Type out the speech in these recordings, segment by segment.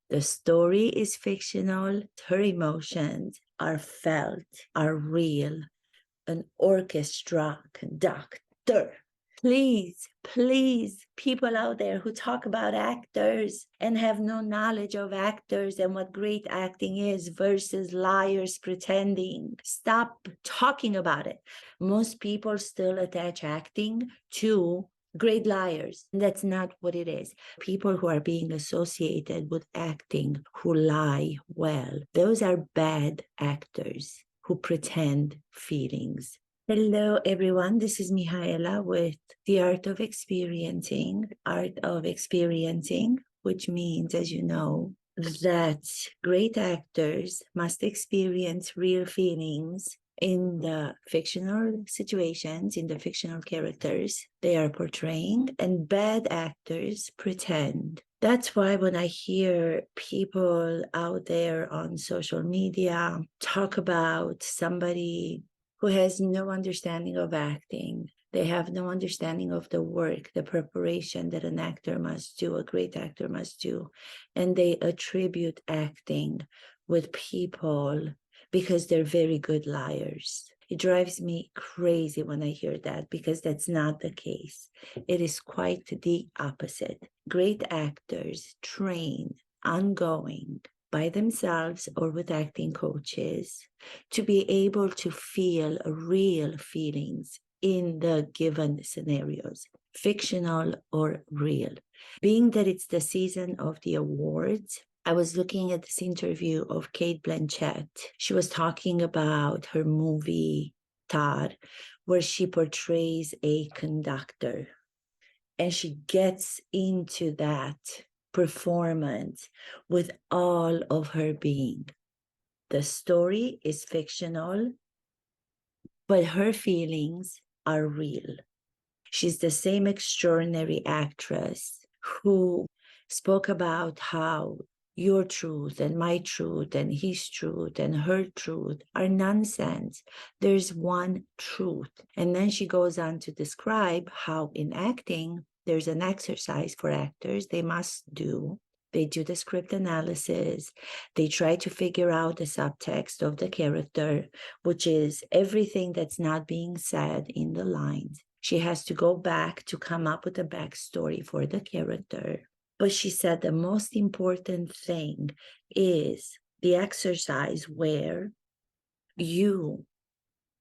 The story is fictional. Her emotions are felt, are real. An orchestra conductor. Please, please, people out there who talk about actors and have no knowledge of actors and what great acting is versus liars pretending. Stop talking about it. Most people still attach acting to great liars. That's not what it is. People who are being associated with acting, who lie well, those are bad actors who pretend feelings. Hello, everyone. This is Mihaela with The Art of Experiencing, which means, as you know, that great actors must experience real feelings in the fictional situations, in the fictional characters they are portraying, and bad actors pretend. That's why when I hear people out there on social media talk about somebody who has no understanding of acting, they have no understanding of the work, the preparation that an actor must do, a great actor must do, and they attribute acting with people because they're very good liars. It drives me crazy when I hear that, because that's not the case. It is quite the opposite. Great actors train ongoing by themselves or with acting coaches to be able to feel real feelings in the given scenarios, fictional or real. Being that it's the season of the awards, I was looking at this interview of Cate Blanchett. She was talking about her movie, Tar, where she portrays a conductor. And she gets into that performance with all of her being. The story is fictional, but her feelings are real. She's the same extraordinary actress who spoke about how your truth and my truth and his truth and her truth are nonsense. There's one truth. And then she goes on to describe how in acting, there's an exercise for actors they must do. They do the script analysis. They try to figure out the subtext of the character, which is everything that's not being said in the lines. She has to go back to come up with a backstory for the character. But she said the most important thing is the exercise where you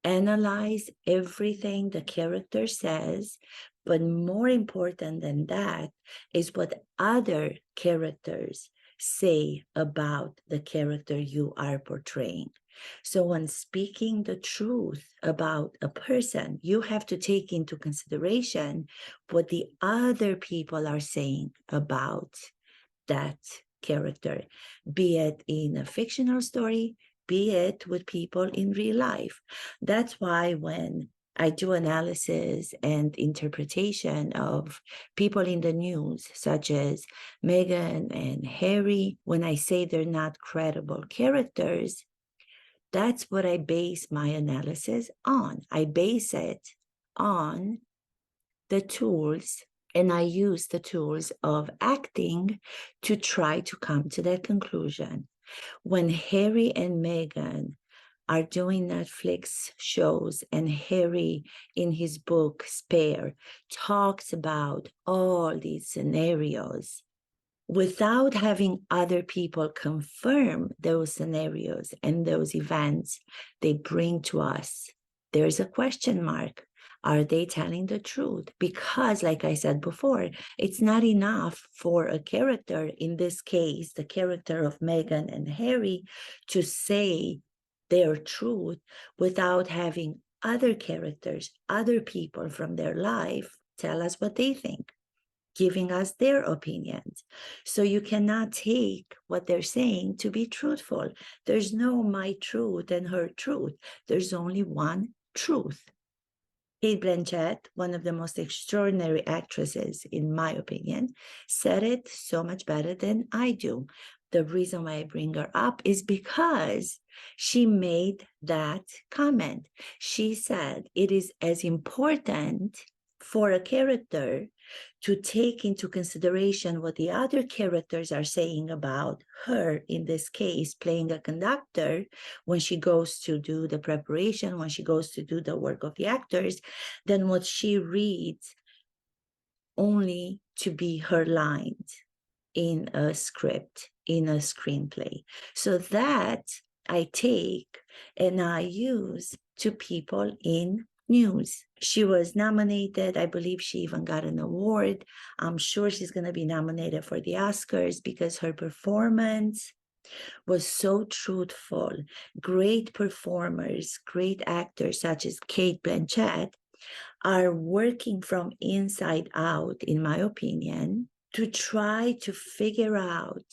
analyze everything the character says, but more important than that is what other characters say about the character you are portraying. So when speaking the truth about a person, you have to take into consideration what the other people are saying about that character, be it in a fictional story, be it with people in real life. That's why when I do analysis and interpretation of people in the news, such as Meghan and Harry, when I say they're not credible characters, that's what I base my analysis on. I base it on the tools, and I use the tools of acting to try to come to that conclusion. When Harry and Meghan are doing Netflix shows, and Harry in his book Spare talks about all these scenarios without having other people confirm those scenarios and those events they bring to us, there's a question mark. Are they telling the truth? Because, like I said before, it's not enough for a character, in this case, the character of Meghan and Harry, to say their truth without having other characters, other people from their life tell us what they think, giving us their opinions. So you cannot take what they're saying to be truthful. There's no my truth and her truth. There's only one truth. Cate Blanchett, one of the most extraordinary actresses, in my opinion, said it so much better than I do. The reason why I bring her up is because she made that comment. She said it is as important for a character to take into consideration what the other characters are saying about her, in this case, playing a conductor, when she goes to do the preparation, when she goes to do the work of the actors, than what she reads only to be her lines in a script, in a screenplay. So that I take and I use to people in news. She was nominated. I believe she even got an award. I'm sure she's going to be nominated for the Oscars because her performance was so truthful. Great performers, great actors such as Kate Blanchett are working from inside out, in my opinion, to try to figure out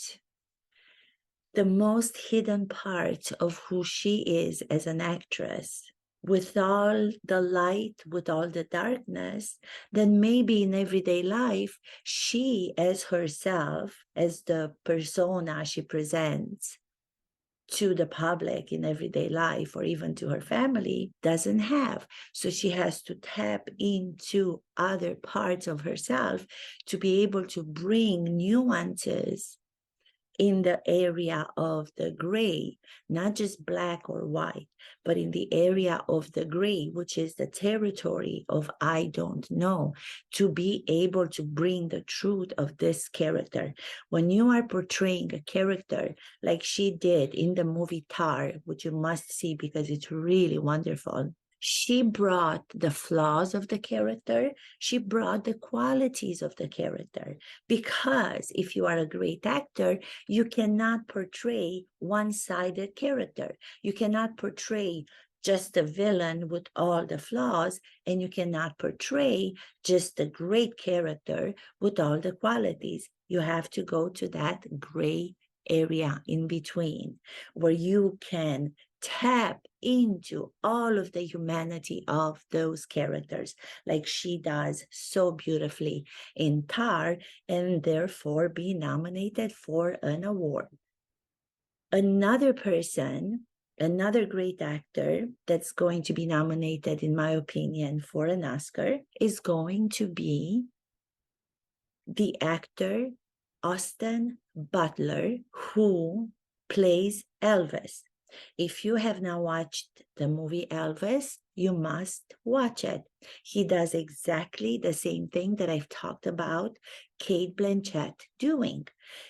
the most hidden part of who she is as an actress. With all the light, with all the darkness, then maybe in everyday life, she as herself, as the persona she presents to the public in everyday life or even to her family, doesn't have. So she has to tap into other parts of herself to be able to bring nuances in the area of the gray, not just black or white, but in the area of the gray, which is the territory of I don't know, to be able to bring the truth of this character. When you are portraying a character like she did in the movie Tar, which you must see because it's really wonderful, she brought the flaws of the character, she brought the qualities of the character. Because if you are a great actor, you cannot portray one-sided character. You cannot portray just a villain with all the flaws, and you cannot portray just a great character with all the qualities. You have to go to that gray area in between where you can tap into all of the humanity of those characters, like she does so beautifully in Tar, and therefore be nominated for an award. Another person, another great actor that's going to be nominated, in my opinion, for an Oscar is going to be the actor Austin Butler, who plays Elvis. If you have not watched the movie Elvis, you must watch it. He does exactly the same thing that I've talked about Kate Blanchett doing.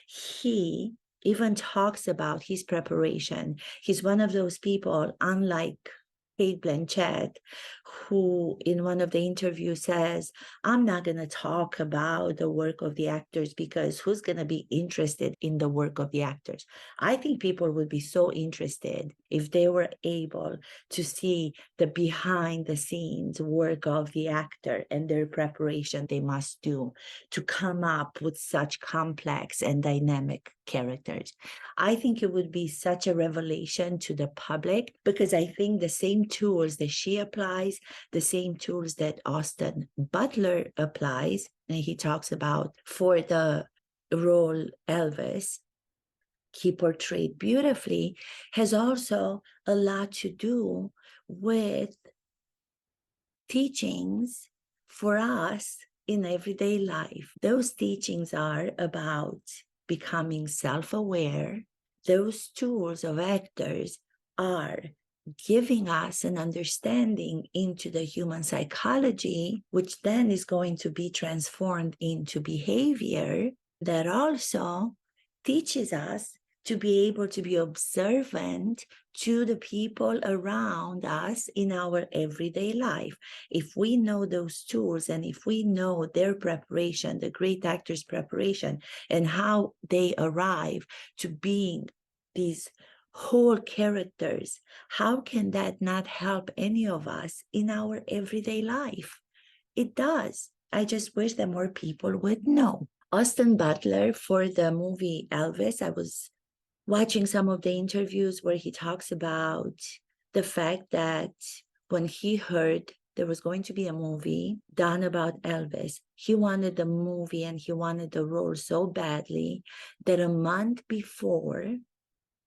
He even talks about his preparation. He's one of those people, unlike Kate Blanchett, who in one of the interviews says, I'm not going to talk about the work of the actors because who's going to be interested in the work of the actors? I think people would be so interested if they were able to see the behind the scenes work of the actor and their preparation they must do to come up with such complex and dynamic characters. I think it would be such a revelation to the public because I think the same tools that she applies, the same tools that Austin Butler applies, and he talks about for the role Elvis, he portrayed beautifully, has also a lot to do with teachings for us in everyday life. Those teachings are about becoming self-aware. Those tools of actors are giving us an understanding into the human psychology, which then is going to be transformed into behavior that also teaches us to be able to be observant to the people around us in our everyday life. If we know those tools and if we know their preparation, the great actors' preparation, and how they arrive to being these whole characters, how can that not help any of us in our everyday life? It does. I just wish that more people would know. Austin Butler, for the movie Elvis, I was watching some of the interviews where he talks about the fact that when he heard there was going to be a movie done about Elvis, he wanted the movie and he wanted the role so badly that a month before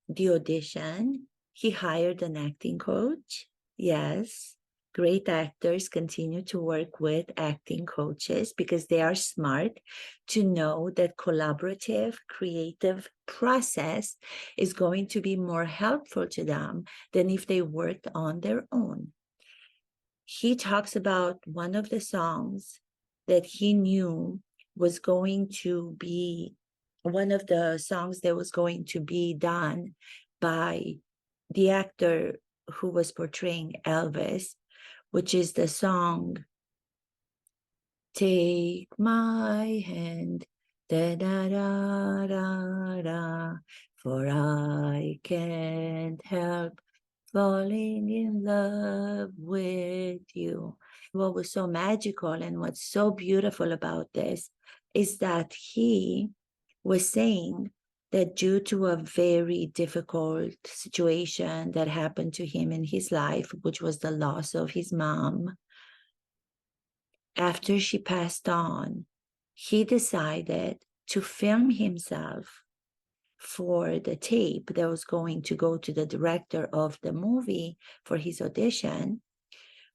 the audition, he hired an acting coach. Yes, great actors continue to work with acting coaches because they are smart to know that collaborative, creative process is going to be more helpful to them than if they worked on their own. He talks about one of the songs that he knew was going to be one of the songs that was going to be done by the actor who was portraying Elvis, which is the song Take My Hand, da da da da da, for I can't help falling in love with you. What was so magical and what's so beautiful about this is that he was saying that due to a very difficult situation that happened to him in his life, which was the loss of his mom, after she passed on, he decided to film himself for the tape that was going to go to the director of the movie for his audition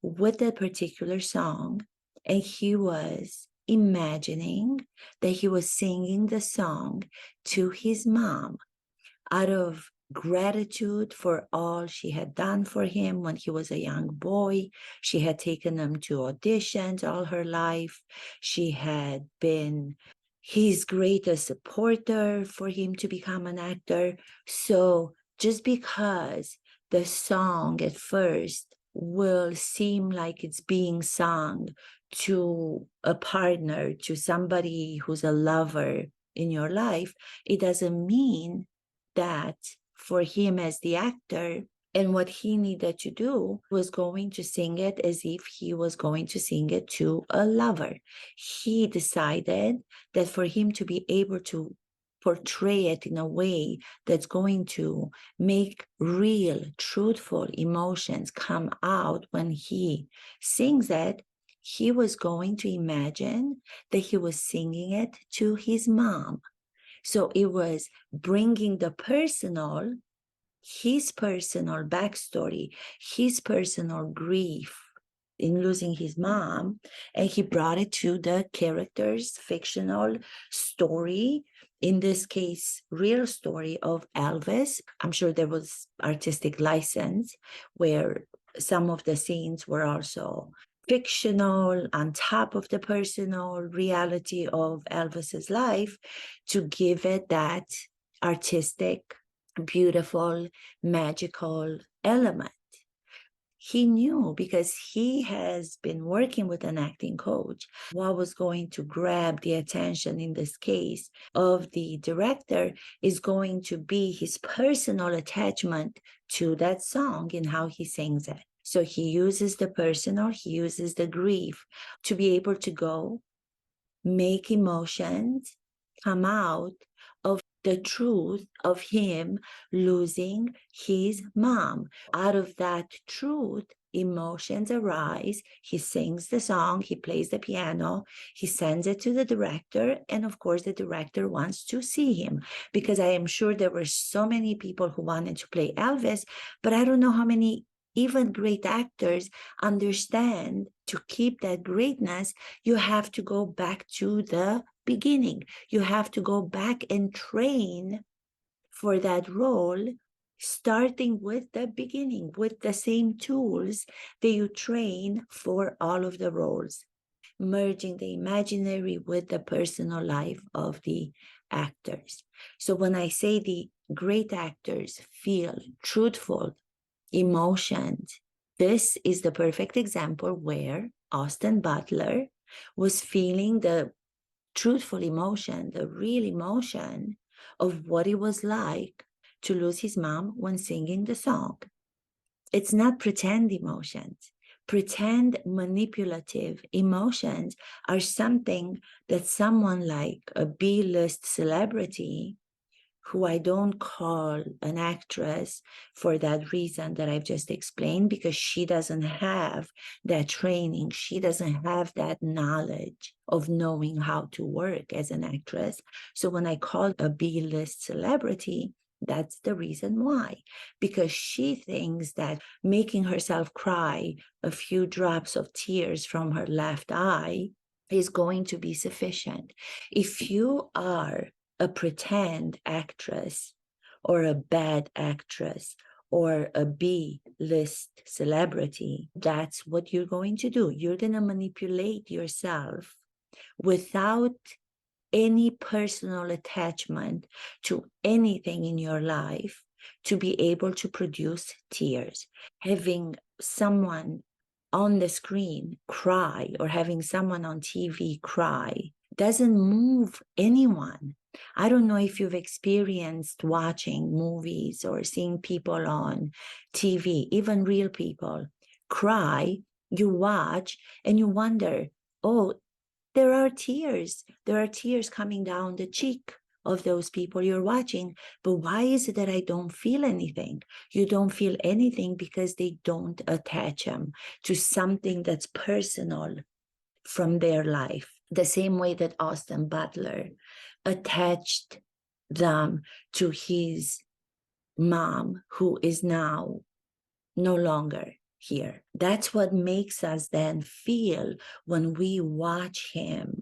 with that particular song. And he was imagining that he was singing the song to his mom out of gratitude for all she had done for him when he was a young boy. She had taken him to auditions all her life. She had been his greatest supporter for him to become an actor. So just because the song at first will seem like it's being sung to a partner, to somebody who's a lover in your life, it doesn't mean that for him as the actor, and what he needed to do was going to sing it as if he was going to sing it to a lover. He decided that for him to be able to portray it in a way that's going to make real, truthful emotions come out when he sings it, he was going to imagine that he was singing it to his mom. So it was bringing the personal, his personal backstory, his personal grief in losing his mom, and he brought it to the character's fictional story, in this case, real story of Elvis. I'm sure there was artistic license where some of the scenes were also fictional on top of the personal reality of Elvis's life to give it that artistic, beautiful, magical element. He knew because he has been working with an acting coach what was going to grab the attention in this case of the director is going to be his personal attachment to that song and how he sings it. So he uses the personal, he uses the grief to be able to go make emotions come out of the truth of him losing his mom. Out of that truth, emotions arise. He sings the song, he plays the piano, he sends it to the director, and of course, the director wants to see him because I am sure there were so many people who wanted to play Elvis, but I don't know how many even great actors understand to keep that greatness, you have to go back to the beginning. You have to go back and train for that role, starting with the beginning, with the same tools that you train for all of the roles, merging the imaginary with the personal life of the actors. So when I say the great actors feel truthful emotions, this is the perfect example where Austin Butler was feeling the truthful emotion, the real emotion of what it was like to lose his mom when singing the song. It's not pretend emotions. Pretend manipulative emotions are something that someone like a B-list celebrity, who I don't call an actress for that reason that I've just explained, because she doesn't have that training. She doesn't have that knowledge of knowing how to work as an actress. So when I call a B-list celebrity, That's the reason why. Because she thinks that making herself cry a few drops of tears from her left eye is going to be sufficient. If you are a pretend actress or a bad actress or a B-list celebrity, that's what you're going to do. You're going to manipulate yourself without any personal attachment to anything in your life to be able to produce tears. Having someone on the screen cry or having someone on TV cry doesn't move anyone. I don't know if you've experienced watching movies or seeing people on TV, even real people, cry. You watch and you wonder, oh, there are tears. There are tears coming down the cheek of those people you're watching. But why is it that I don't feel anything? You don't feel anything because they don't attach them to something that's personal from their life. The same way that Austin Butler attached them to his mom, who is now no longer here. That's what makes us then feel when we watch him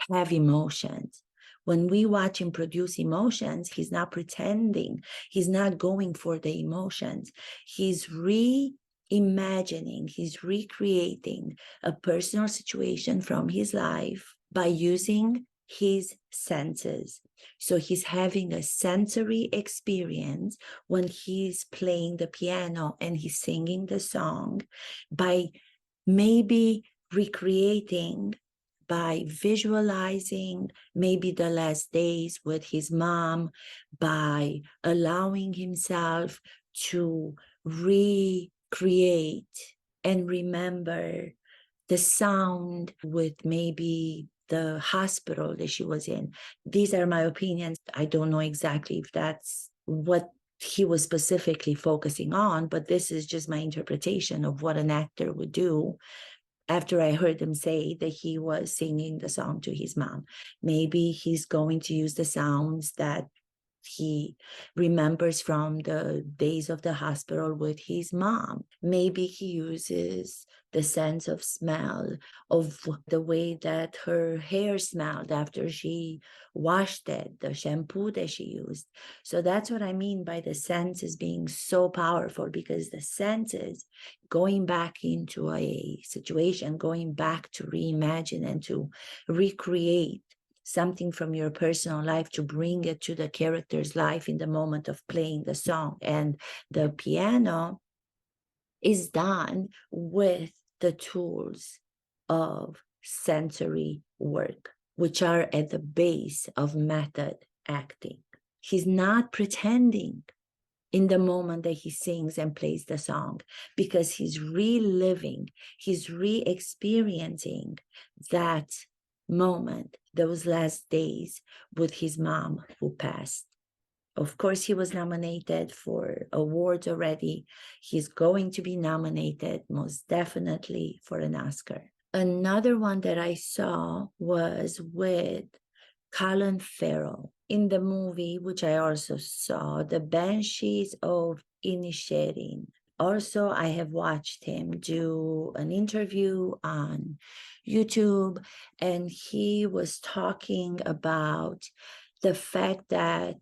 have emotions. When we watch him produce emotions, he's not pretending. He's not going for the emotions. He's reimagining, he's recreating a personal situation from his life by using his senses. So he's having a sensory experience when he's playing the piano and he's singing the song by maybe recreating, by visualizing maybe the last days with his mom, by allowing himself to recreate and remember the sound with maybe the hospital that she was in. These are my opinions. I don't know exactly if that's what he was specifically focusing on, but this is just my interpretation of what an actor would do after I heard him say that he was singing the song to his mom. Maybe he's going to use the sounds that he remembers from the days of the hospital with his mom. Maybe he uses the sense of smell of the way that her hair smelled after she washed it, the shampoo that she used. So that's what I mean by the senses being so powerful, because the senses going back into a situation, going back to reimagine and to recreate something from your personal life to bring it to the character's life in the moment of playing the song. And the piano is done with the tools of sensory work, which are at the base of method acting. He's not pretending in the moment that he sings and plays the song, because he's reliving, he's re-experiencing that moment, those last days with his mom who passed. Of course, he was nominated for awards already. He's going to be nominated most definitely for an Oscar. Another one that I saw was with Colin Farrell in the movie, which I also saw, The Banshees of Inisherin. Also, I have watched him do an interview on YouTube, and he was talking about the fact that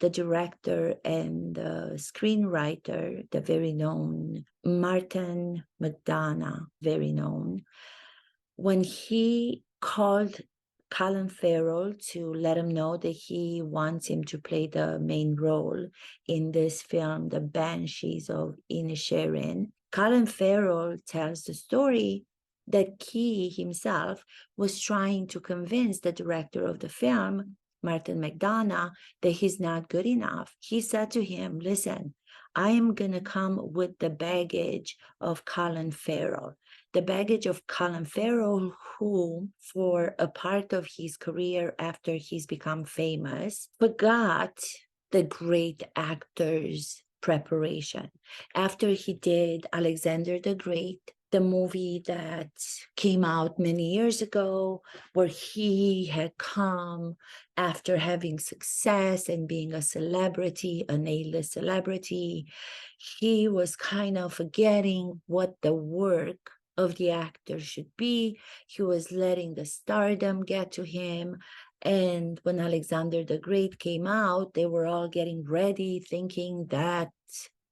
the director and the screenwriter, the very known Martin McDonagh, very known, when he called Colin Farrell to let him know that he wants him to play the main role in this film, The Banshees of Inisherin, Colin Farrell tells the story that he himself was trying to convince the director of the film, Martin McDonagh, that he's not good enough. He said to him, listen, I am going to come with the baggage of Colin Farrell. The baggage of Colin Farrell, who, for a part of his career after he's become famous, forgot the great actor's preparation. After he did Alexander the Great, the movie that came out many years ago, where he had come after having success and being a celebrity, an A-list celebrity. He was kind of forgetting what the work of the actor should be. He was letting the stardom get to him. And when Alexander the Great came out, they were all getting ready, thinking that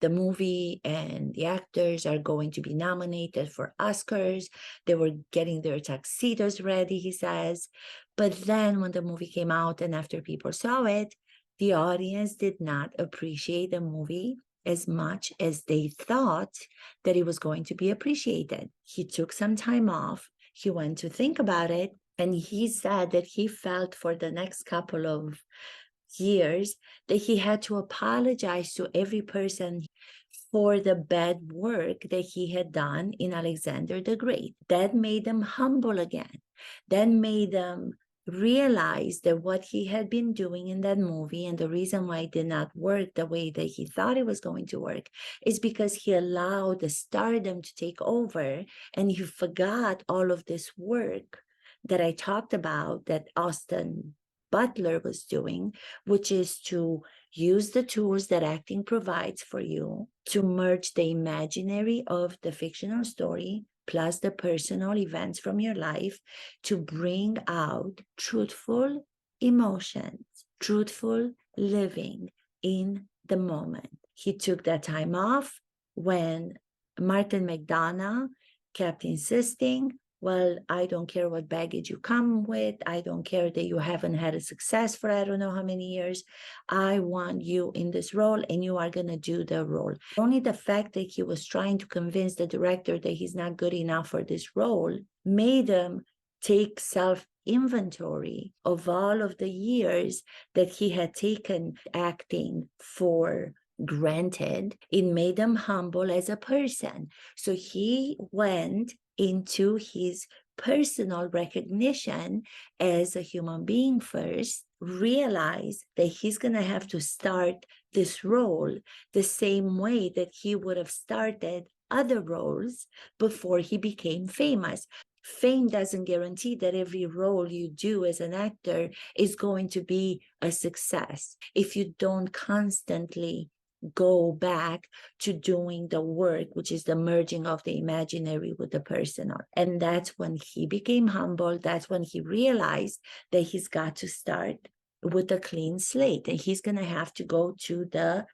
the movie and the actors are going to be nominated for Oscars. They were getting their tuxedos ready, he says. But then when the movie came out and after people saw it, the audience did not appreciate the movie as much as they thought that it was going to be appreciated. He took some time off. He went to think about it. And he said that he felt for the next couple of years that he had to apologize to every person for the bad work that he had done in Alexander the Great. That made him humble again. That made him realize that what he had been doing in that movie and the reason why it did not work the way that he thought it was going to work is because he allowed the stardom to take over and he forgot all of this work that I talked about that Austin Butler was doing, which is to use the tools that acting provides for you to merge the imaginary of the fictional story plus the personal events from your life to bring out truthful emotions, truthful living in the moment. He took that time off when Martin McDonough kept insisting, well, I don't care what baggage you come with. I don't care that you haven't had a success for I don't know how many years. I want you in this role and you are going to do the role. Only the fact that he was trying to convince the director that he's not good enough for this role made him take self-inventory of all of the years that he had taken acting for granted. It made him humble as a person. So he went into his personal recognition as a human being first, realize that he's going to have to start this role the same way that he would have started other roles before he became famous. Fame doesn't guarantee that every role you do as an actor is going to be a success if you don't constantly go back to doing the work, which is the merging of the imaginary with the personal. And that's when he became humble. That's when he realized that he's got to start with a clean slate and he's going to have to go to the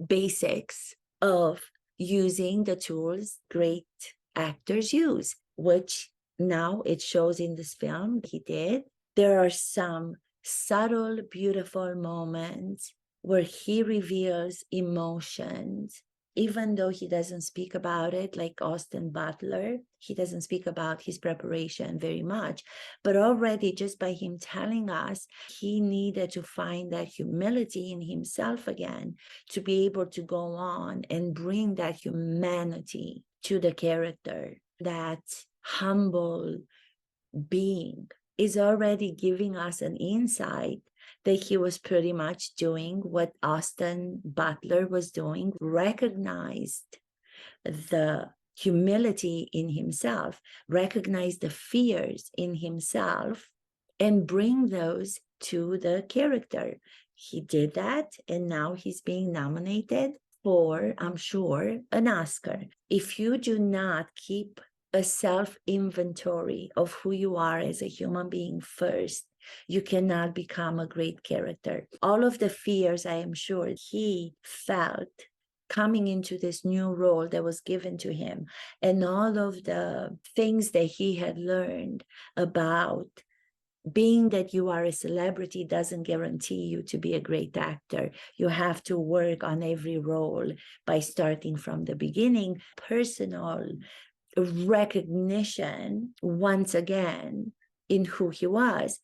basics of using the tools great actors use, which now it shows in this film he did. There are some subtle, beautiful moments where he reveals emotions, even though he doesn't speak about it like Austin Butler. He doesn't speak about his preparation very much, but already just by him telling us, he needed to find that humility in himself again to be able to go on and bring that humanity to the character. That humble being is already giving us an insight that he was pretty much doing what Austin Butler was doing, recognized the humility in himself, recognize the fears in himself, and bring those to the character. He did that, and now he's being nominated for, I'm sure, an Oscar. If you do not keep a self-inventory of who you are as a human being first, you cannot become a great character. All of the fears, I am sure, he felt coming into this new role that was given to him, and all of the things that he had learned about being that you are a celebrity doesn't guarantee you to be a great actor. You have to work on every role by starting from the beginning. Personal recognition, once again, in who he was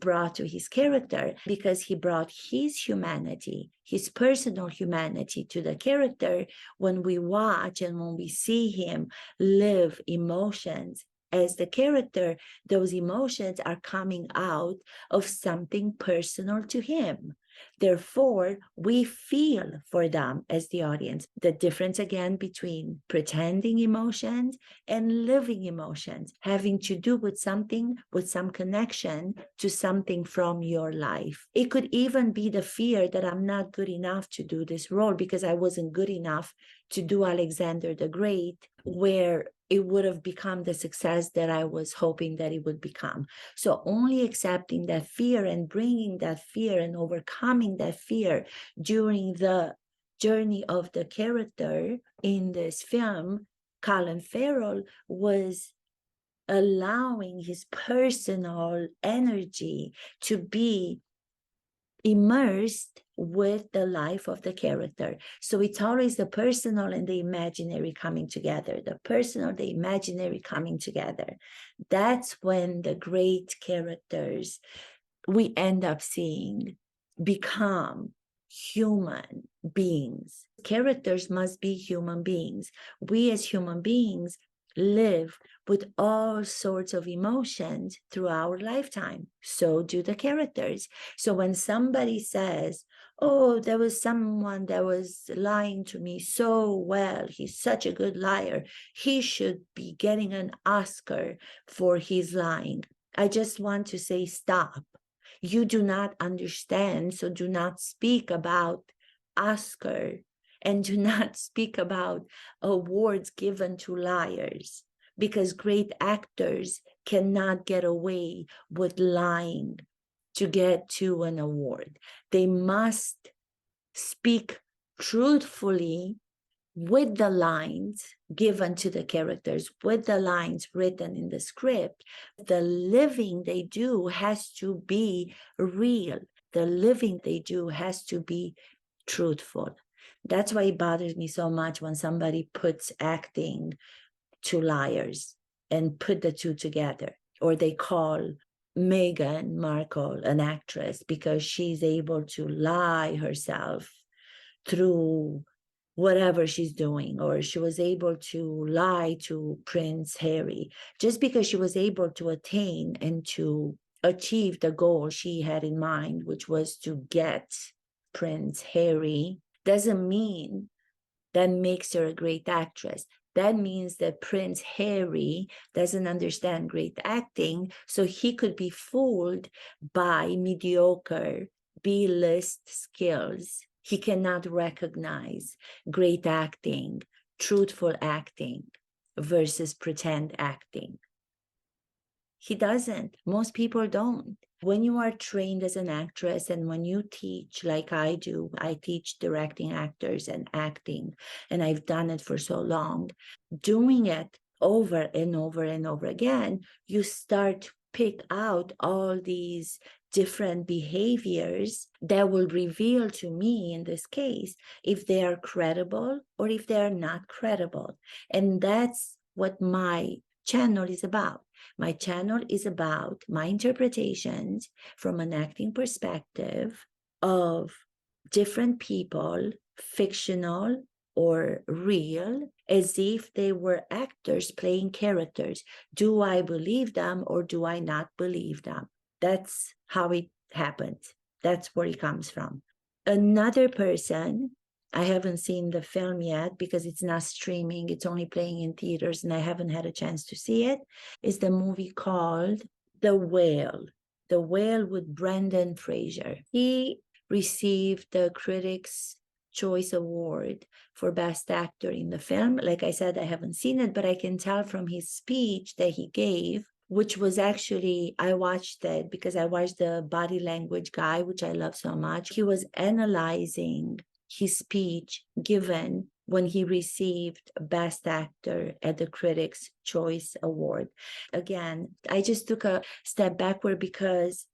brought to his character because he brought his humanity, his personal humanity to the character. When we watch and when we see him live emotions as the character, those emotions are coming out of something personal to him. Therefore, we feel for them as the audience. The difference again between pretending emotions and living emotions, having to do with something, with some connection to something from your life. It could even be the fear that I'm not good enough to do this role because I wasn't good enough to do Alexander the Great, where it would have become the success that I was hoping that it would become. So only accepting that fear and bringing that fear and overcoming that fear during the journey of the character in this film, Colin Farrell, was allowing his personal energy to be immersed with the life of the character. So it's always the personal and the imaginary coming together, the personal, the imaginary coming together. That's when the great characters we end up seeing become human beings. Characters must be human beings. We as human beings live with all sorts of emotions through our lifetime. So do the characters. So when somebody says, oh, there was someone that was lying to me so well, he's such a good liar, he should be getting an Oscar for his lying, I just want to say, stop. You do not understand, so do not speak about Oscar and do not speak about awards given to liars, because great actors cannot get away with lying to get to an award. They must speak truthfully with the lines given to the characters, with the lines written in the script. The living they do has to be real. The living they do has to be truthful. That's why it bothers me so much when somebody puts acting to liars and put the two together, or they call Meghan Markle an actress because she's able to lie herself through whatever she's doing, or she was able to lie to Prince Harry. Just because she was able to attain and to achieve the goal she had in mind, which was to get Prince Harry, doesn't mean that makes her a great actress. That means that Prince Harry doesn't understand great acting, so he could be fooled by mediocre B-list skills. He cannot recognize great acting, truthful acting versus pretend acting. He doesn't. Most people don't. When you are trained as an actress and when you teach, like I do, I teach directing actors and acting, and I've done it for so long, doing it over and over and over again, you start to pick out all these different behaviors that will reveal to me, in this case, if they are credible or if they are not credible. And that's what my channel is about. My channel is about my interpretations from an acting perspective of different people, fictional or real, as if they were actors playing characters. Do I believe them or do I not believe them? That's how it happens. That's where it comes from. Another person, I haven't seen the film yet because it's not streaming, it's only playing in theaters and I haven't had a chance to see it, is the movie called The Whale. The Whale with Brendan Fraser. He received the Critics' Choice Award for Best Actor in the film. Like I said, I haven't seen it, but I can tell from his speech that he gave, which was actually, I watched it because I watched the Body Language Guy, which I love so much. He was analyzing his speech given when he received Best Actor at the Critics' Choice Award. Again, I just took a step backward because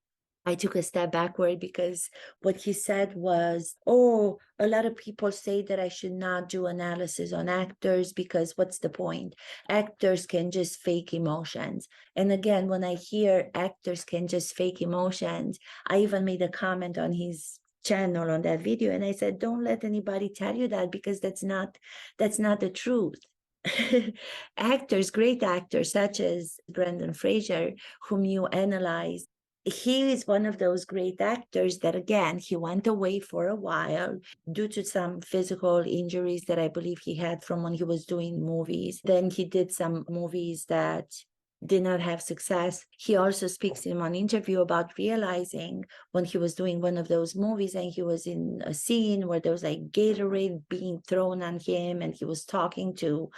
what he said was, oh, a lot of people say that I should not do analysis on actors because what's the point? Actors can just fake emotions. And again, when I hear actors can just fake emotions, I even made a comment on his channel on that video and I said, don't let anybody tell you that, because that's not the truth. Actors, great actors such as Brendan Fraser, whom you analyze he is one of those great actors that, again, he went away for a while due to some physical injuries that I believe he had from when he was doing movies. Then he did some movies that did not have success. He also speaks in one interview about realizing when he was doing one of those movies and he was in a scene where there was like Gatorade being thrown on him and he was talking to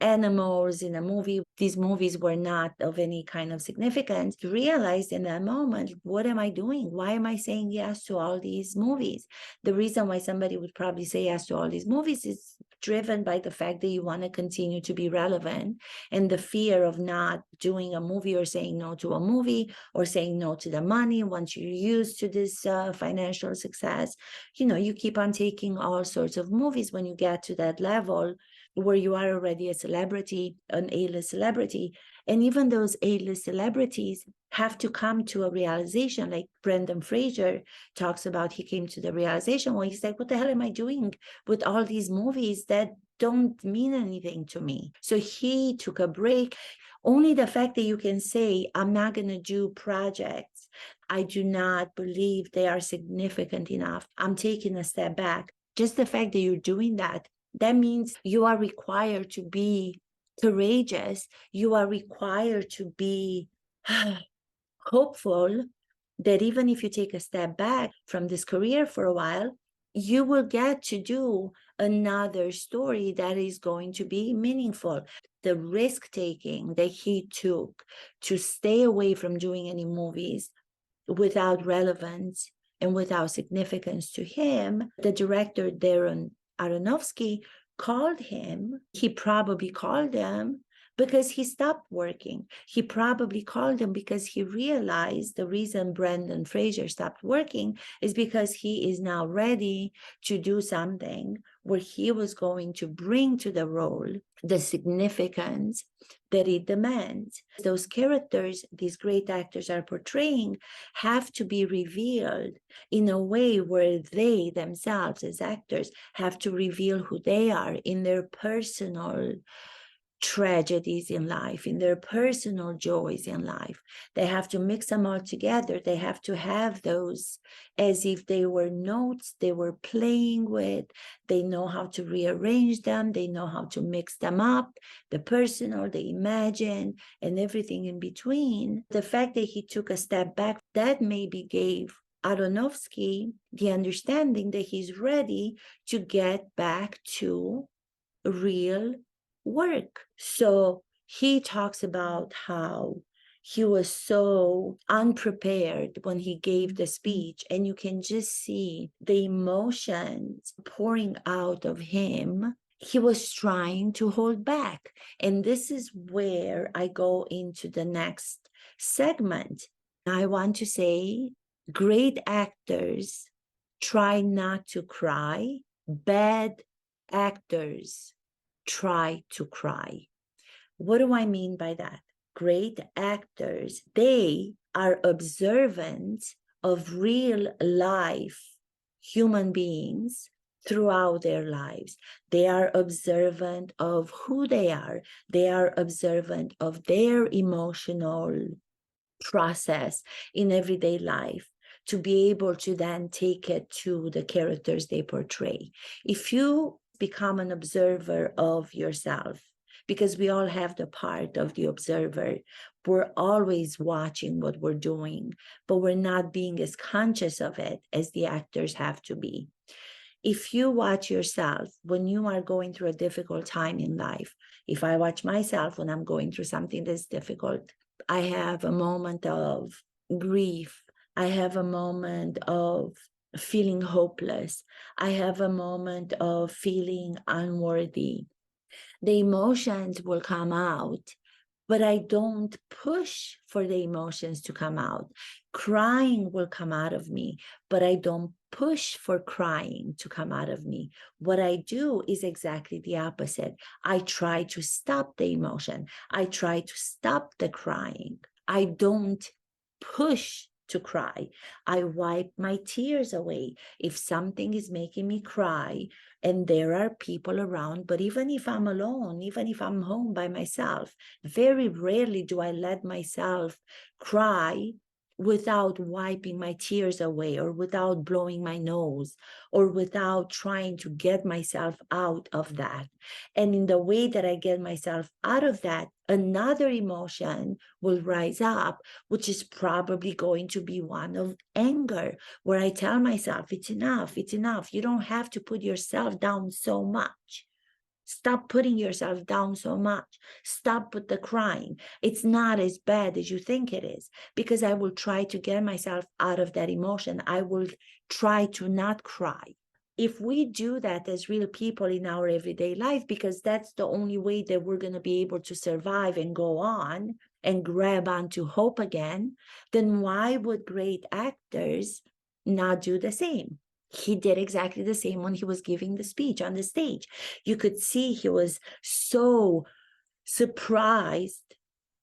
animals in a movie. These movies were not of any kind of significance. You realized in that moment, what am I doing? Why am I saying yes to all these movies? The reason why somebody would probably say yes to all these movies is driven by the fact that you want to continue to be relevant, and the fear of not doing a movie or saying no to a movie or saying no to the money once you're used to this financial success. You keep on taking all sorts of movies when you get to that level where you are already a celebrity, an A-list celebrity. And even those A-list celebrities have to come to a realization, like Brendan Fraser talks about. He came to the realization where he's like, what the hell am I doing with all these movies that don't mean anything to me? So he took a break. Only the fact that you can say, I'm not going to do projects I do not believe they are significant enough, I'm taking a step back. Just the fact that you're doing that means you are required to be courageous. You are required to be hopeful that even if you take a step back from this career for a while, you will get to do another story that is going to be meaningful. The risk taking that he took to stay away from doing any movies without relevance and without significance to him, the director, Darren Aronofsky, called him. He probably called him because he stopped working. He probably called him because he realized the reason Brendan Fraser stopped working is because he is now ready to do something where he was going to bring to the role the significance that it demands. Those characters these great actors are portraying have to be revealed in a way where they themselves as actors have to reveal who they are in their personal tragedies in life, in their personal joys in life. They have to mix them all together. They have to have those as if they were notes they were playing with. They know how to rearrange them. They know how to mix them up, the personal, the imagined, and everything in between. The fact that he took a step back, that maybe gave Aronofsky the understanding that he's ready to get back to real work. So he talks about how he was so unprepared when he gave the speech, and you can just see the emotions pouring out of him. He was trying to hold back. And this is where I go into the next segment. I want to say great actors try not to cry. Bad actors try to cry. What do I mean by that? Great actors, they are observant of real life human beings throughout their lives. They are observant of who they are. They are observant of their emotional process in everyday life to be able to then take it to the characters they portray. If you become an observer of yourself, because we all have the part of the observer, we're always watching what we're doing, but we're not being as conscious of it as the actors have to be. If you watch yourself when you are going through a difficult time in life, if I watch myself when I'm going through something that's difficult, I have a moment of grief. I have a moment of feeling hopeless. I have a moment of feeling unworthy. The emotions will come out, but I don't push for the emotions to come out. Crying will come out of me, but I don't push for crying to come out of me. What I do is exactly the opposite. I try to stop the emotion. I try to stop the crying. I don't push to cry. I wipe my tears away. If something is making me cry and there are people around, but even if I'm alone, even if I'm home by myself, very rarely do I let myself cry without wiping my tears away, or without blowing my nose, or without trying to get myself out of that. And in the way that I get myself out of that, another emotion will rise up, which is probably going to be one of anger, where I tell myself, it's enough, it's enough. You don't have to put yourself down so much. Stop putting yourself down so much. Stop with the crying. It's not as bad as you think it is, because I will try to get myself out of that emotion. I will try to not cry. If we do that as real people in our everyday life, because that's the only way that we're going to be able to survive and go on and grab onto hope again, then why would great actors not do the same? He did exactly the same when he was giving the speech on the stage. You could see he was so surprised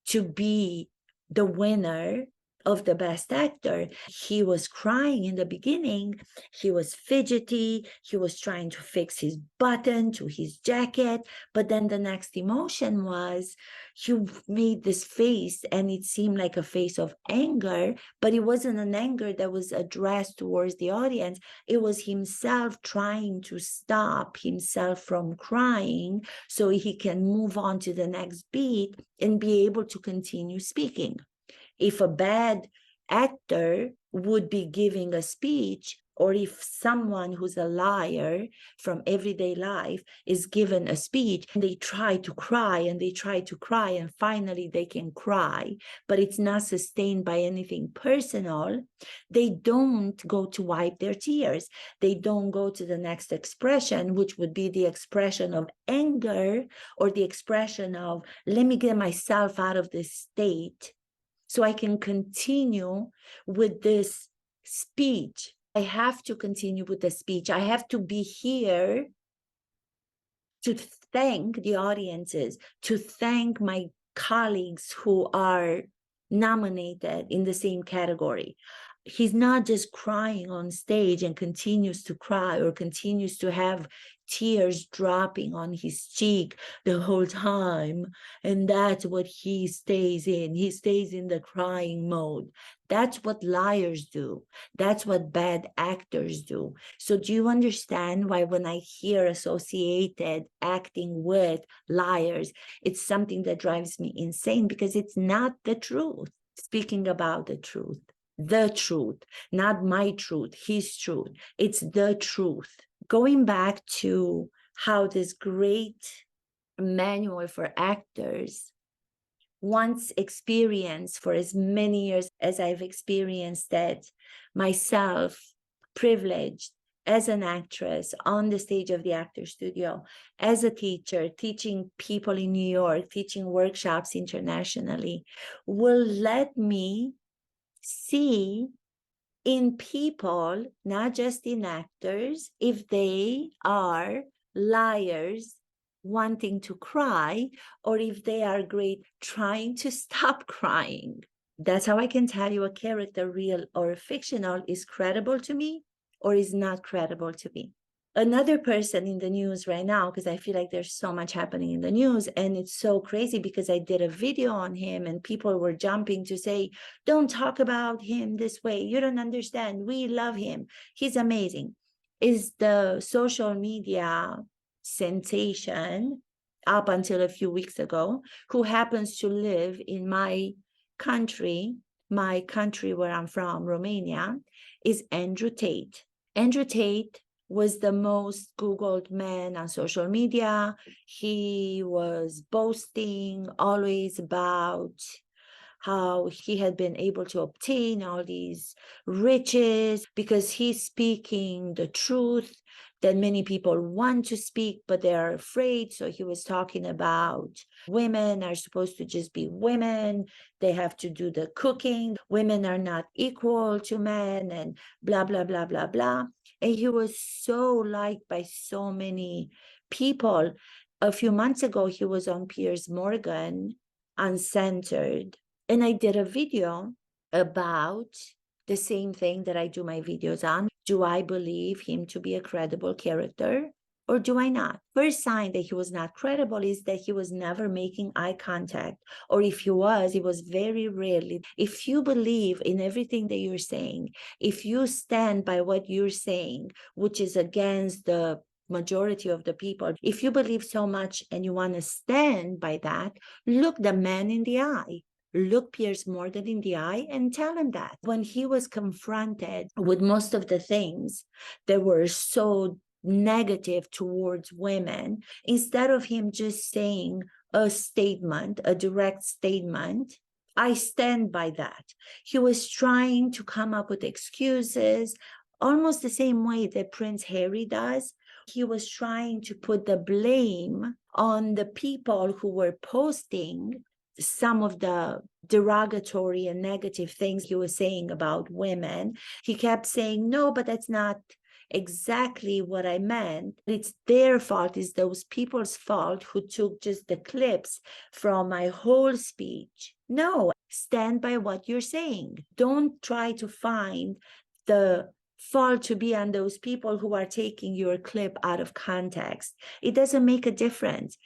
to be the winner of the best actor. He was crying in the beginning. He was fidgety. He was trying to fix his button to his jacket. But then the next emotion was he made this face, and it seemed like a face of anger, but it wasn't an anger that was addressed towards the audience. It was himself trying to stop himself from crying so he can move on to the next beat and be able to continue speaking. If a bad actor would be giving a speech, or if someone who's a liar from everyday life is given a speech, and they try to cry and they try to cry, and finally they can cry, but it's not sustained by anything personal, they don't go to wipe their tears. They don't go to the next expression, which would be the expression of anger, or the expression of, let me get myself out of this state so I can continue with this speech. I have to continue with the speech. I have to be here to thank the audiences, to thank my colleagues who are nominated in the same category. He's not just crying on stage and continues to cry, or continues to have tears dropping on his cheek the whole time. And that's what he stays in. He stays in the crying mode. That's what liars do. That's what bad actors do. So do you understand why when I hear associated acting with liars, it's something that drives me insane, because it's not the truth. Speaking about the truth, not my truth, his truth. It's the truth. Going back to how this great manual for actors, once experienced for as many years as I've experienced it myself, privileged as an actress on the stage of the Actor Studio, as a teacher, teaching people in New York, teaching workshops internationally, will let me see in people, not just in actors, if they are liars wanting to cry, or if they are great trying to stop crying. That's how I can tell you a character, real or fictional, is credible to me or is not credible to me. Another person in the news right now, because I feel like there's so much happening in the news, and it's so crazy because I did a video on him and people were jumping to say, don't talk about him this way. You don't understand. We love him. He's amazing. Is the social media sensation up until a few weeks ago, who happens to live in my country where I'm from, Romania, is Andrew Tate. Andrew Tate was the most Googled man on social media. He was boasting always about how he had been able to obtain all these riches because he's speaking the truth that many people want to speak, but they're afraid. So he was talking about women are supposed to just be women. They have to do the cooking. Women are not equal to men, and blah, blah, blah, blah, blah. And he was so liked by so many people. A few months ago, he was on Piers Morgan, Uncensored. And I did a video about the same thing that I do my videos on. Do I believe him to be a credible character? or do I not? First sign that he was not credible is that he was never making eye contact, or if he was, it was very rarely. If you believe in everything that you're saying, if you stand by what you're saying, which is against the majority of the people, if you believe so much and you want to stand by that, look the man in the eye. Look Piers Morgan in the eye and tell him that. When he was confronted with most of the things that were so negative towards women, instead of him just saying a statement, a direct statement, I stand by that. He was trying to come up with excuses, almost the same way that Prince Harry does. He was trying to put the blame on the people who were posting some of the derogatory and negative things he was saying about women. He kept saying, no, but that's not exactly what I meant. It's their fault, it's those people's fault who took just the clips from my whole speech. No, stand by what you're saying. Don't try to find the fault to be on those people who are taking your clip out of context. It doesn't make a difference.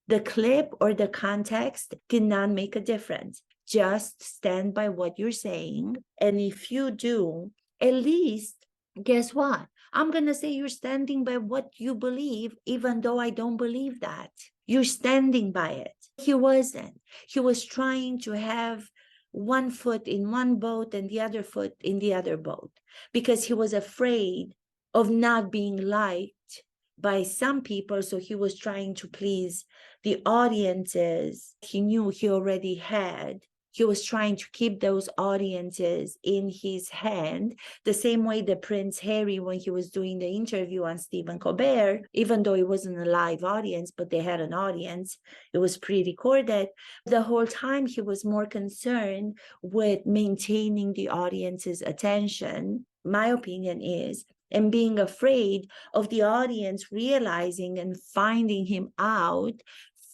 The clip or the context cannot make a difference. Just stand by what you're saying. And if you do, at least, guess what? I'm going to say you're standing by what you believe, even though I don't believe that. You're standing by it. He wasn't. He was trying to have one foot in one boat and the other foot in the other boat because he was afraid of not being liked by some people. So he was trying to please the audiences he knew he already had. He was trying to keep those audiences in his hand, the same way that Prince Harry, when he was doing the interview on Stephen Colbert, even though it wasn't a live audience, but they had an audience, it was pre-recorded. The whole time he was more concerned with maintaining the audience's attention, my opinion is, and being afraid of the audience realizing and finding him out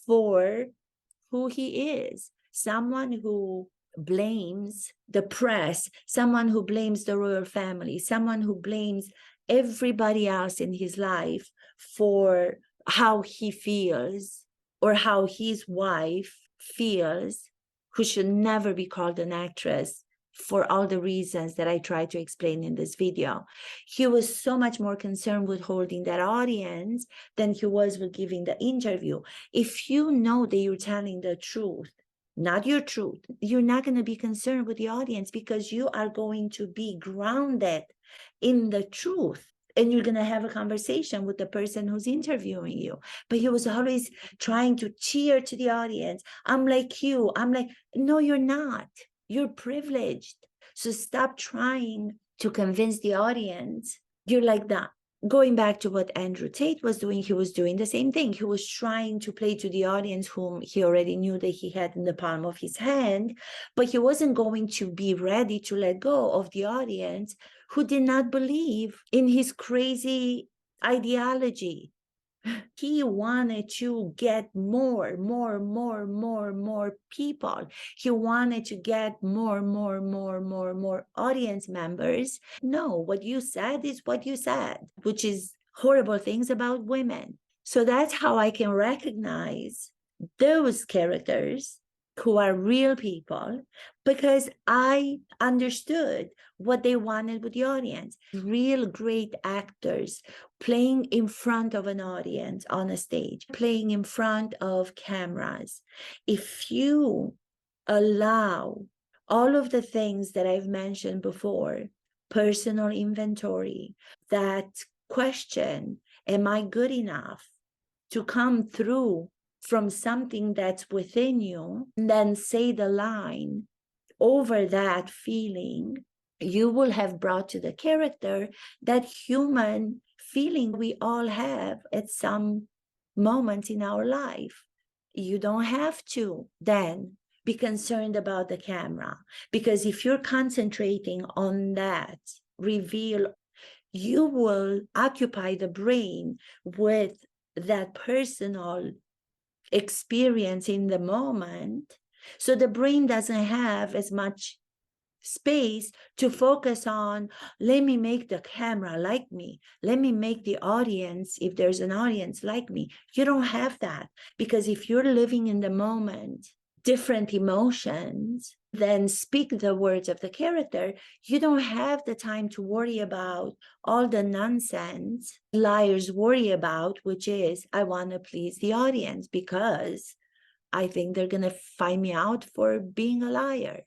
for who he is. Someone who blames the press, someone who blames the royal family, someone who blames everybody else in his life for how he feels or how his wife feels, who should never be called an actress for all the reasons that I tried to explain in this video. He was so much more concerned with holding that audience than he was with giving the interview. If you know that you're telling the truth, not your truth, you're not going to be concerned with the audience because you are going to be grounded in the truth. And you're going to have a conversation with the person who's interviewing you. But he was always trying to cheer to the audience. I'm like you. I'm like, no, you're not. You're privileged. So stop trying to convince the audience you're like that. Going back to what Andrew Tate was doing, he was doing the same thing. He was trying to play to the audience whom he already knew that he had in the palm of his hand, but he wasn't going to be ready to let go of the audience who did not believe in his crazy ideology. He wanted to get more people. He wanted to get more audience members. No, what you said is what you said, which is horrible things about women. So that's how I can recognize those characters who are real people, because I understood what they wanted with the audience. Real great actors playing in front of an audience on a stage, playing in front of cameras. If you allow all of the things that I've mentioned before, personal inventory, that question, am I good enough, to come through from something that's within you, and then say the line over that feeling, you will have brought to the character that human feeling we all have at some moment in our life. You don't have to then be concerned about the camera, because if you're concentrating on that reveal, you will occupy the brain with that personal experience in the moment. So the brain doesn't have as much space to focus on, let me make the camera like me, let me make the audience, if there's an audience, like me. You don't have that, because if you're living in the moment, different emotions, then speak the words of the character, you don't have the time to worry about all the nonsense liars worry about, which is, I want to please the audience because I think they're going to find me out for being a liar.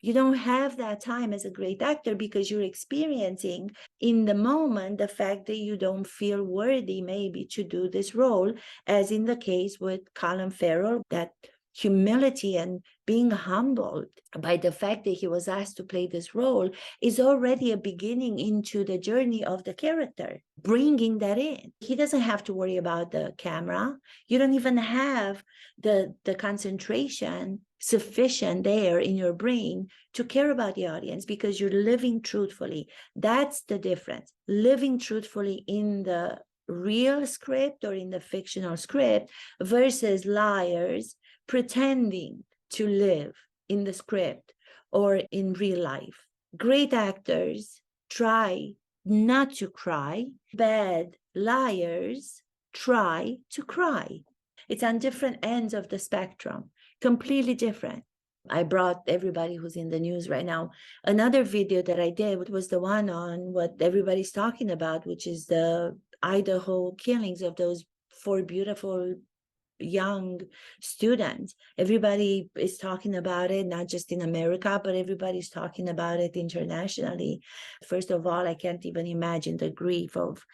You don't have that time as a great actor because you're experiencing in the moment the fact that you don't feel worthy maybe to do this role, as in the case with Colin Farrell, that humility and being humbled by the fact that he was asked to play this role is already a beginning into the journey of the character, bringing that in. He doesn't have to worry about the camera. You don't even have the concentration sufficient there in your brain to care about the audience because you're living truthfully. That's the difference. Living truthfully in the real script or in the fictional script versus liars pretending to live in the script or in real life. Great actors try not to cry. Bad liars try to cry. It's on different ends of the spectrum, completely different. I brought everybody who's in the news right now. Another video that I did was the one on what everybody's talking about, which is the Idaho killings of those 4 beautiful young students. Everybody is talking about it, not just in America, but everybody's talking about it internationally. First of all, I can't even imagine the grief of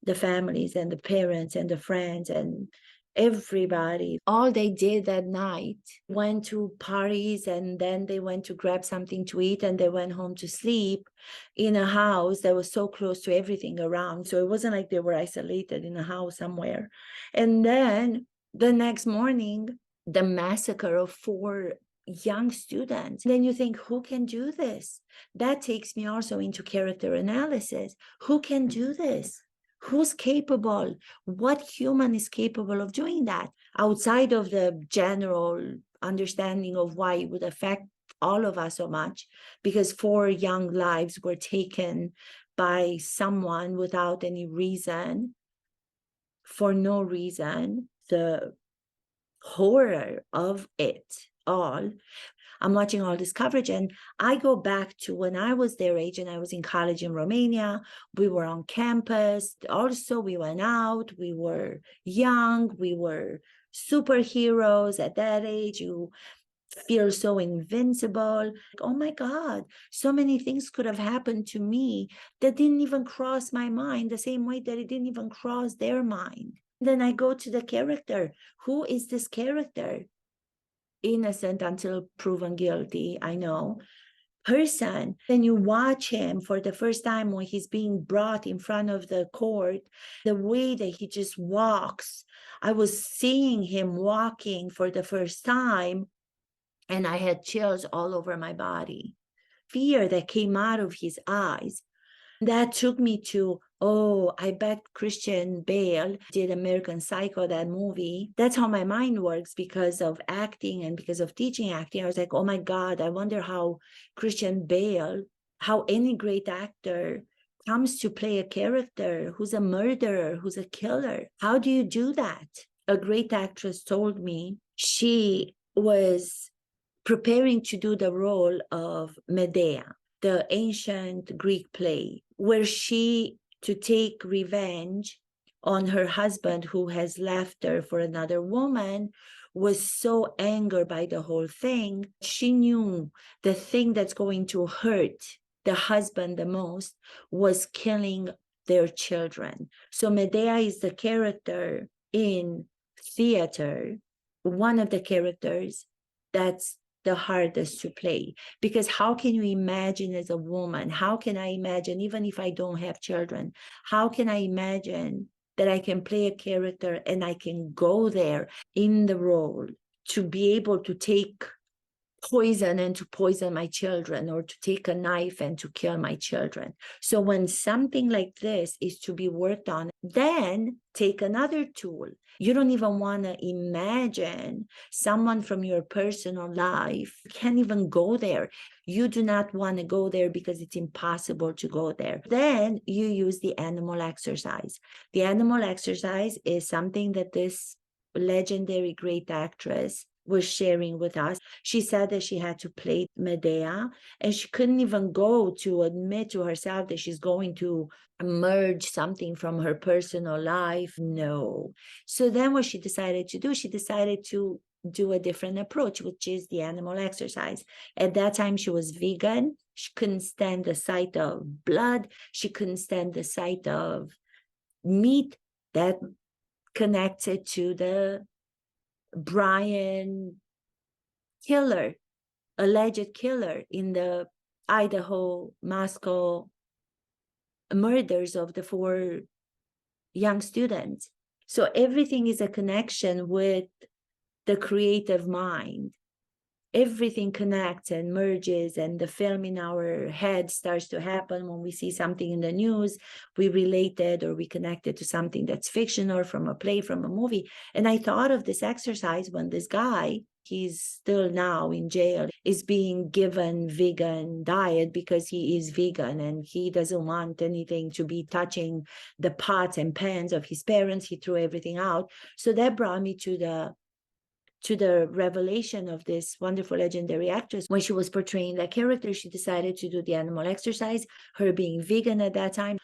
the families and the parents and the friends and everybody. All they did that night went to parties, and then they went to grab something to eat, and they went home to sleep in a house that was so close to everything around. So it wasn't like they were isolated in a house somewhere. And then the next morning, the massacre of 4 young students. Then you think, who can do this? That takes me also into character analysis. Who can do this? Who's capable? What human is capable of doing that outside of the general understanding of why it would affect all of us so much? Because 4 young lives were taken by someone without any reason, for no reason. The horror of it all. I'm watching all this coverage, and I go back to when I was their age and I was in college in Romania. We were on campus. Also, we went out. We were young. We were superheroes at that age. You feel so invincible. Oh my God, so many things could have happened to me that didn't even cross my mind, the same way that it didn't even cross their mind. Then I go to the character. Who is this character? Innocent until proven guilty, I know, person. Then you watch him for the first time when he's being brought in front of the court, the way that he just walks. I was seeing him walking for the first time, and I had chills all over my body. Fear that came out of his eyes. That took me to, oh, I bet Christian Bale did American Psycho, that movie. That's how my mind works because of acting and because of teaching acting. I was like, oh my God, I wonder how Christian Bale, how any great actor comes to play a character who's a murderer, who's a killer. How do you do that? A great actress told me she was preparing to do the role of Medea, the ancient Greek play, where she, to take revenge on her husband who has left her for another woman, was so angered by the whole thing. She knew the thing that's going to hurt the husband the most was killing their children. So Medea is the character in theater, one of the characters that's the hardest to play, because how can you imagine as a woman, how can I imagine, even if I don't have children, how can I imagine that I can play a character and I can go there in the role to be able to take poison and to poison my children, or to take a knife and to kill my children. So when something like this is to be worked on, then take another tool. You don't even want to imagine someone from your personal life. You can't even go there. You do not want to go there because it's impossible to go there. Then you use the animal exercise. The animal exercise is something that this legendary great actress was sharing with us. She said that she had to play Medea, and she couldn't even go to admit to herself that she's going to merge something from her personal life. No. So then what she decided to do, she decided to do a different approach, which is the animal exercise. At that time, she was vegan. She couldn't stand the sight of blood. She couldn't stand the sight of meat that connected to the Brian killer, alleged killer in the Idaho, Moscow murders of the 4 young students. So everything is a connection with the creative mind. Everything connects and merges, and the film in our head starts to happen when we see something in the news. We relate it or we connect it to something that's fiction or from a play, from a movie. And I thought of this exercise when this guy, he's still now in jail, is being given vegan diet because he is vegan and he doesn't want anything to be touching the pots and pans of his parents. He threw everything out. So that brought me to the revelation of this wonderful legendary actress. When she was portraying that character, she decided to do the animal exercise. Her being vegan at that time,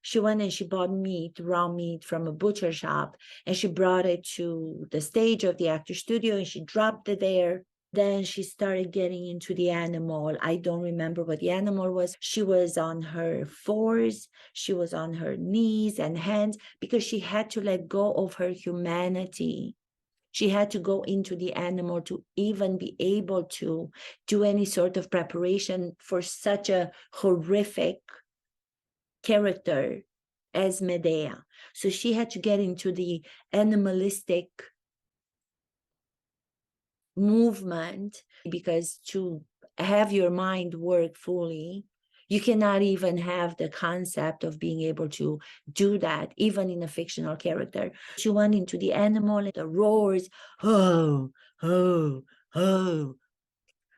she went and she bought meat, raw meat from a butcher shop, and she brought it to the stage of the actor studio and she dropped it there. Then she started getting into the animal. I don't remember what the animal was. She was on her fours, she was on her knees and hands, because she had to let go of her humanity. She had to go into the animal to even be able to do any sort of preparation for such a horrific character as Medea. So she had to get into the animalistic movement, because to have your mind work fully, you cannot even have the concept of being able to do that, even in a fictional character. She went into the animal and the roars, oh, oh, oh.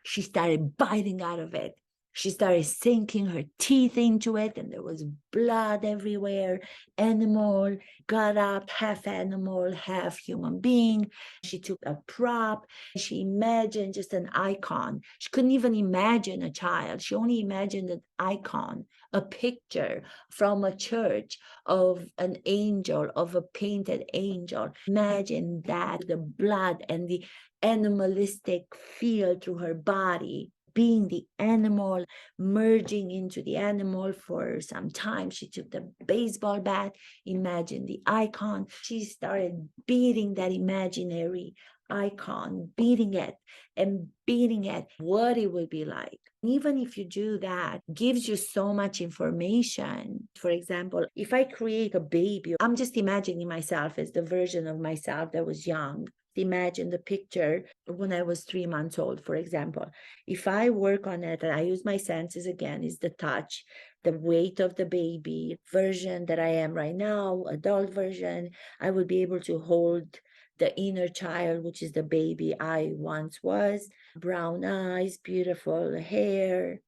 She started biting out of it. She started sinking her teeth into it, and there was blood everywhere. Animal got up, half animal, half human being. She took a prop. She imagined just an icon. She couldn't even imagine a child. She only imagined an icon, a picture from a church of an angel, of a painted angel. Imagine that, the blood and the animalistic feel through her body, being the animal, merging into the animal for some time. She took the baseball bat, imagined the icon. She started beating that imaginary icon, beating it and beating it, what it would be like. Even if you do that, gives you so much information. For example, if I create a baby, I'm just imagining myself as the version of myself that was young. Imagine the picture when I was 3 months old, for example. If I work on it and I use my senses again, is the touch, the weight of the baby version that I am right now, adult version, I would be able to hold the inner child, which is the baby I once was. Brown eyes, beautiful hair.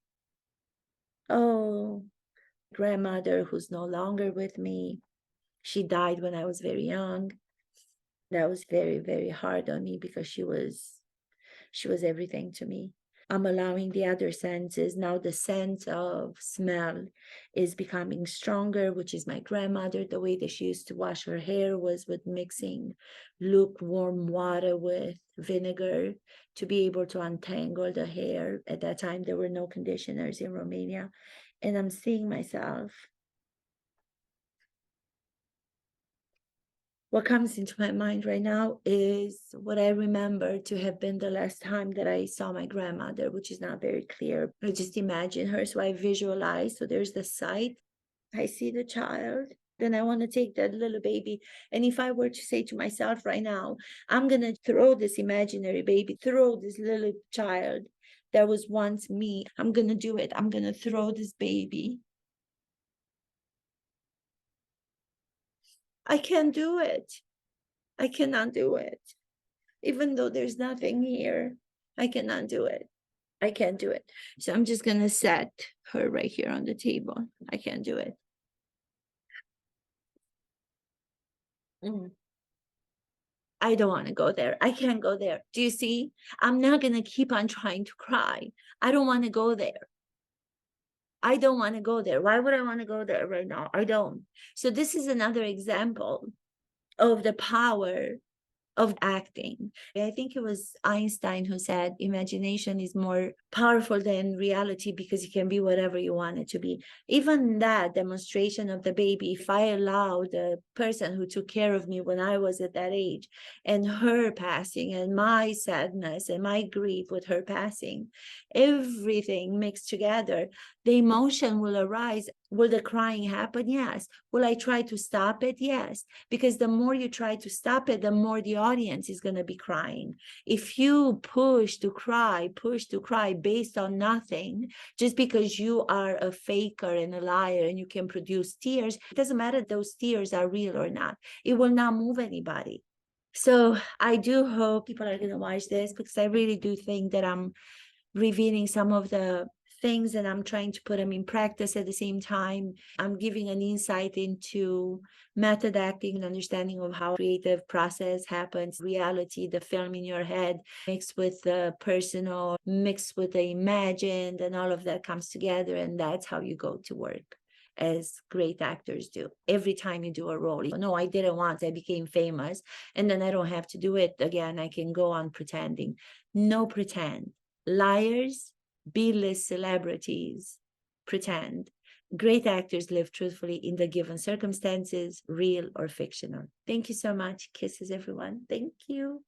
Oh, grandmother who's no longer with me. She died when I was very young. That was very, very hard on me because she was everything to me. I'm allowing the other senses. Now the sense of smell is becoming stronger, which is my grandmother. The way that she used to wash her hair was with mixing lukewarm water with vinegar to be able to untangle the hair. At that time, there were no conditioners in Romania. And I'm seeing myself. What comes into my mind right now is what I remember to have been the last time that I saw my grandmother, which is not very clear. I just imagine her, so I visualize. So there's the sight. I see the child. Then I want to take that little baby. And if I were to say to myself right now, I'm going to throw this imaginary baby, throw this little child that was once me, I'm going to do it. I'm going to throw this baby. I can't do it. I cannot do it. Even though there's nothing here, I cannot do it. I can't do it. So I'm just going to set her right here on the table. I can't do it. Mm. I don't want to go there. I can't go there. Do you see? I'm not going to keep on trying to cry. I don't want to go there. I don't want to go there. Why would I want to go there right now? I don't. So this is another example of the power of acting. I think it was Einstein who said imagination is more powerful than reality because it can be whatever you want it to be. Even that demonstration of the baby, if I allow the person who took care of me when I was at that age and her passing and my sadness and my grief with her passing, everything mixed together, the emotion will arise. Will the crying happen? Yes. Will I try to stop it? Yes. Because the more you try to stop it, the more the audience is going to be crying. If you push to cry based on nothing, just because you are a faker and a liar and you can produce tears, it doesn't matter if those tears are real or not. It will not move anybody. So I do hope people are going to watch this because I really do think that I'm revealing some of the things and I'm trying to put them in practice at the same time. I'm giving an insight into method acting and understanding of how creative process happens, reality, the film in your head mixed with the personal, mixed with the imagined, and all of that comes together. And that's how you go to work as great actors do. Every time you do a role, no, I did it once, I became famous, and then I don't have to do it again. I can go on pretending. No pretend. Liars, B-list celebrities pretend. Great actors live truthfully in the given circumstances, real or fictional. Thank you so much. Kisses, everyone. Thank you.